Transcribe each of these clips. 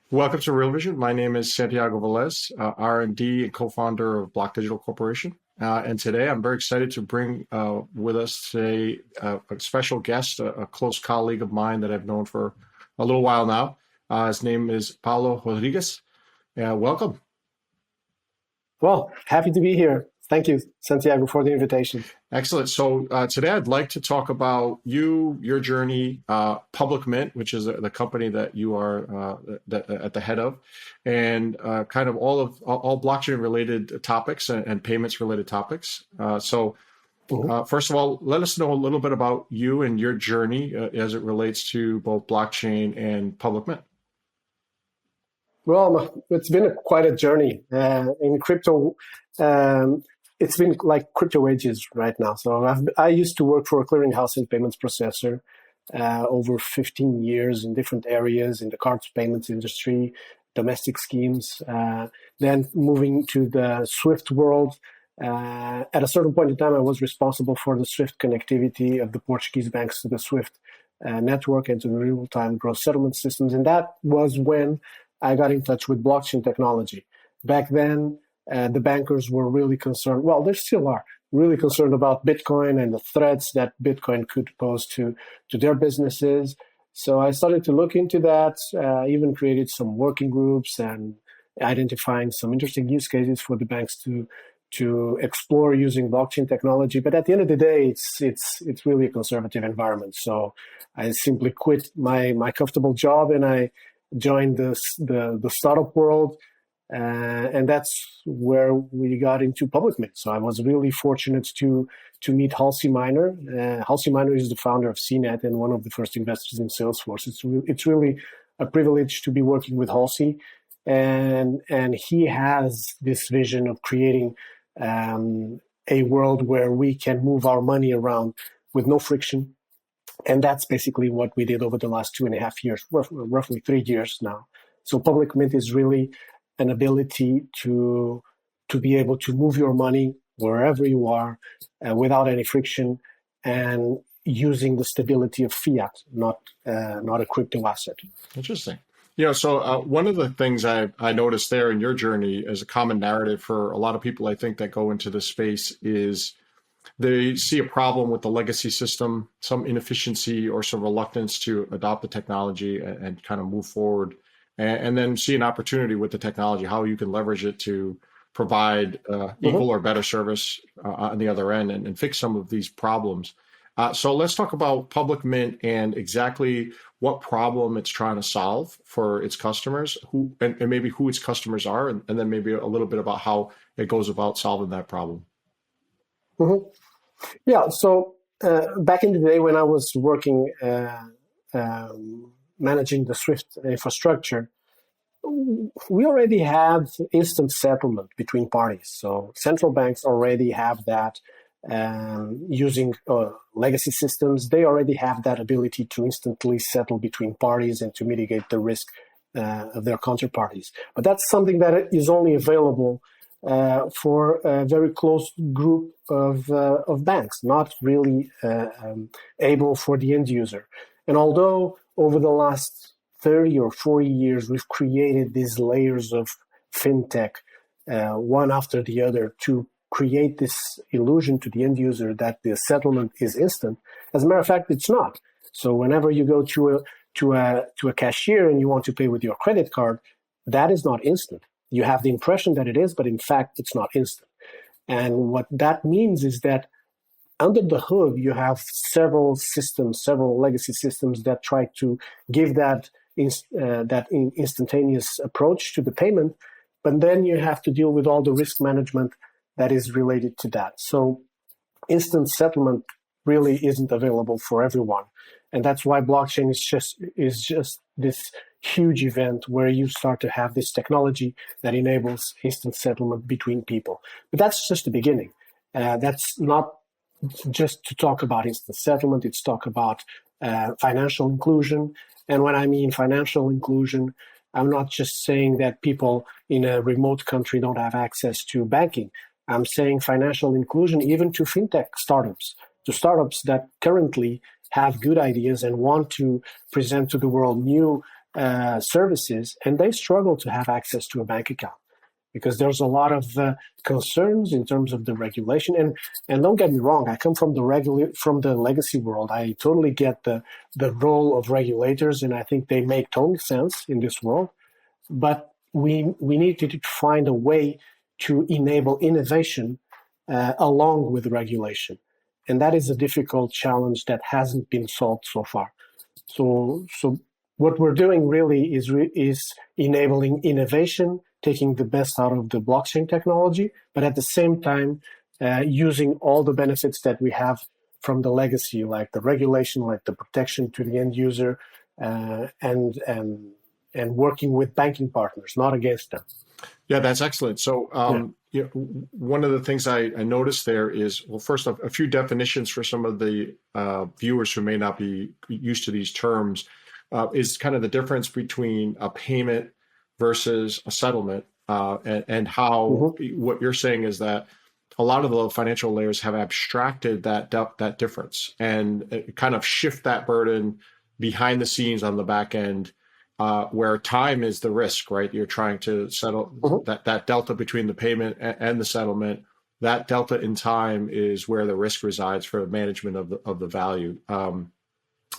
Welcome to Real Vision. My name is Santiago Velez, R&D and co-founder of Block Digital Corporation. And today I'm very excited to bring with us today a special guest, a close colleague of mine that I've known for a little while now. His name is Paulo Rodrigues. Welcome. Well, happy to be here. Thank you, Santiago, for the invitation. Excellent. So today I'd like to talk about your journey, Public Mint, which is the company that you are at the head of, and kind of all blockchain related topics and payments related topics. First of all, let us know a little bit about you and your journey as it relates to both blockchain and Public Mint. Well, it's been quite a journey in crypto. It's been like crypto ages right now. So I used to work for a clearinghouse and payments processor over 15 years in different areas in the cards payments industry, domestic schemes. Then moving to the SWIFT world. At a certain point in time, I was responsible for the SWIFT connectivity of the Portuguese banks to the SWIFT network and to the real-time gross settlement systems. And that was when I got in touch with blockchain technology. Back then, the bankers were really concerned, well, they still are, really concerned about Bitcoin and the threats that Bitcoin could pose to their businesses. So I started to look into that, even created some working groups and identifying some interesting use cases for the banks to explore using blockchain technology. But at the end of the day, it's really a conservative environment. So I simply quit my comfortable job and I joined the startup world. And that's where we got into Public Mint. So I was really fortunate to meet Halsey Minor. Halsey Minor is the founder of CNET and one of the first investors in Salesforce. It's really a privilege to be working with Halsey. And he has this vision of creating a world where we can move our money around with no friction. And that's basically what we did over the last 2.5 years, roughly 3 years now. So Public Mint is really an ability to be able to move your money wherever you are without any friction and using the stability of fiat, not a crypto asset. Interesting. Yeah, so one of the things I noticed there in your journey as a common narrative for a lot of people, I think, that go into this space is they see a problem with the legacy system, some inefficiency or some reluctance to adopt the technology and kind of move forward, and then see an opportunity with the technology, how you can leverage it to provide equal or better service on the other end and fix some of these problems. So let's talk about Public Mint and exactly what problem it's trying to solve for its customers, and maybe who its customers are, and then maybe a little bit about how it goes about solving that problem. Yeah, so back in the day when I was working managing the SWIFT infrastructure, we already had instant settlement between parties. So central banks already have that using legacy systems. They already have that ability to instantly settle between parties and to mitigate the risk of their counterparties. But that's something that is only available for a very close group of banks, not really able for the end user. And although over the last 30 or 40 years, we've created these layers of fintech, one after the other, to create this illusion to the end user that the settlement is instant. As a matter of fact, it's not. So whenever you go to a cashier and you want to pay with your credit card, that is not instant. You have the impression that it is, but in fact, it's not instant. And what that means is that under the hood, you have several systems, several legacy systems that try to give that instantaneous approach to the payment, but then you have to deal with all the risk management that is related to that. So instant settlement really isn't available for everyone. And that's why blockchain is just this huge event where you start to have this technology that enables instant settlement between people. But that's just the beginning. That's not just to talk about instant settlement, it's talk about financial inclusion. And when I mean financial inclusion, I'm not just saying that people in a remote country don't have access to banking. I'm saying financial inclusion even to fintech startups, to startups that currently have good ideas and want to present to the world new services, and they struggle to have access to a bank account because there's a lot of concerns in terms of the regulation. And don't get me wrong, I come from the legacy world. I totally get the role of regulators, and I think they make total sense in this world. But we need to find a way to enable innovation along with regulation. And that is a difficult challenge that hasn't been solved so far. So what we're doing really is enabling innovation, taking the best out of the blockchain technology, but at the same time, using all the benefits that we have from the legacy, like the regulation, like the protection to the end user, and working with banking partners, not against them. Yeah, that's excellent. So, one of the things I noticed there is, well, first off, a few definitions for some of the viewers who may not be used to these terms is kind of the difference between a payment versus a settlement, and how what you're saying is that a lot of the financial layers have abstracted that difference and kind of shift that burden behind the scenes on the back end. Where time is the risk, right? You're trying to settle that delta between the payment and the settlement. That delta in time is where the risk resides for management of the value. And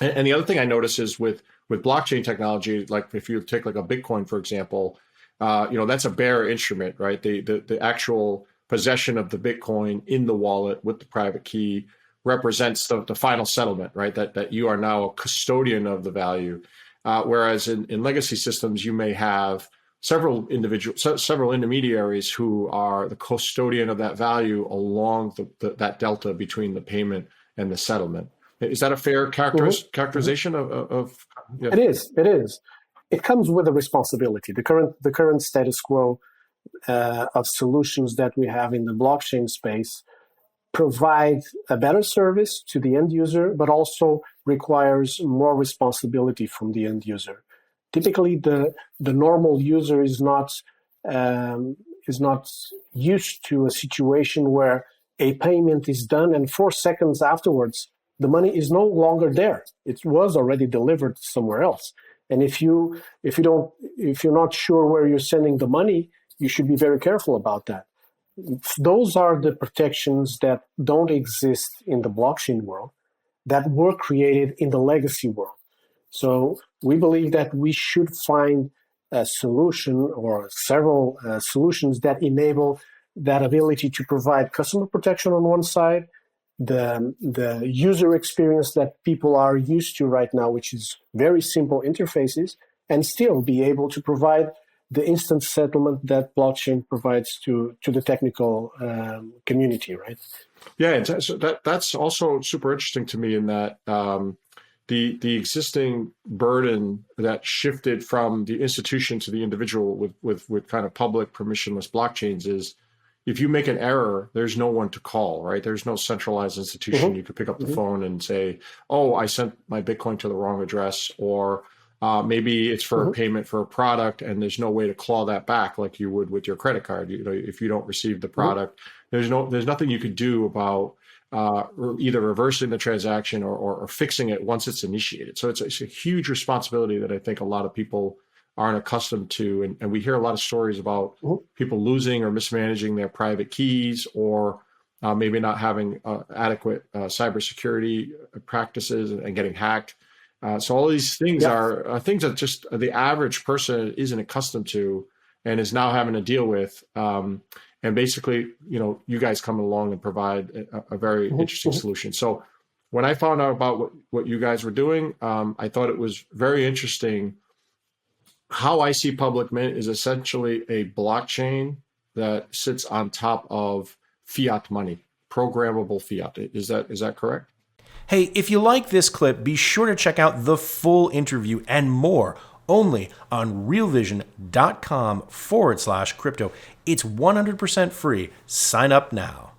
the other thing I notice is with blockchain technology, like if you take like a Bitcoin, for example, that's a bearer instrument, right? The actual possession of the Bitcoin in the wallet with the private key represents the final settlement, right? That you are now a custodian of the value. Whereas in legacy systems, you may have several intermediaries who are the custodian of that value along that delta between the payment and the settlement. Is that a fair characterization of? Yeah. It is. It comes with a responsibility. The current status quo of solutions that we have in the blockchain space provide a better service to the end user, but also requires more responsibility from the end user. Typically, the normal user is not used to a situation where a payment is done and 4 seconds afterwards, the money is no longer there. It was already delivered somewhere else. And if you're not sure where you're sending the money, you should be very careful about that. Those are the protections that don't exist in the blockchain world that were created in the legacy world. So we believe that we should find a solution or several solutions that enable that ability to provide customer protection on one side, the user experience that people are used to right now, which is very simple interfaces, and still be able to provide the instant settlement that blockchain provides to the technical community, right? Yeah, so that's also super interesting to me in that the existing burden that shifted from the institution to the individual with kind of public permissionless blockchains is if you make an error, there's no one to call, right? There's no centralized institution. You could pick up the phone and say, oh, I sent my Bitcoin to the wrong address, or maybe it's for a payment for a product and there's no way to claw that back like you would with your credit card. If you don't receive the product, there's nothing you could do about either reversing the transaction or fixing it once it's initiated. So it's a huge responsibility that I think a lot of people aren't accustomed to. And we hear a lot of stories about people losing or mismanaging their private keys, or maybe not having adequate cybersecurity practices and getting hacked. So all these things are things that just the average person isn't accustomed to and is now having to deal with. And basically, you guys come along and provide a very interesting solution. So when I found out about what you guys were doing, I thought it was very interesting. How I see Public Mint is essentially a blockchain that sits on top of fiat money, programmable fiat. Is that correct? Hey, if you like this clip, be sure to check out the full interview and more only on realvision.com/crypto. It's 100% free. Sign up now.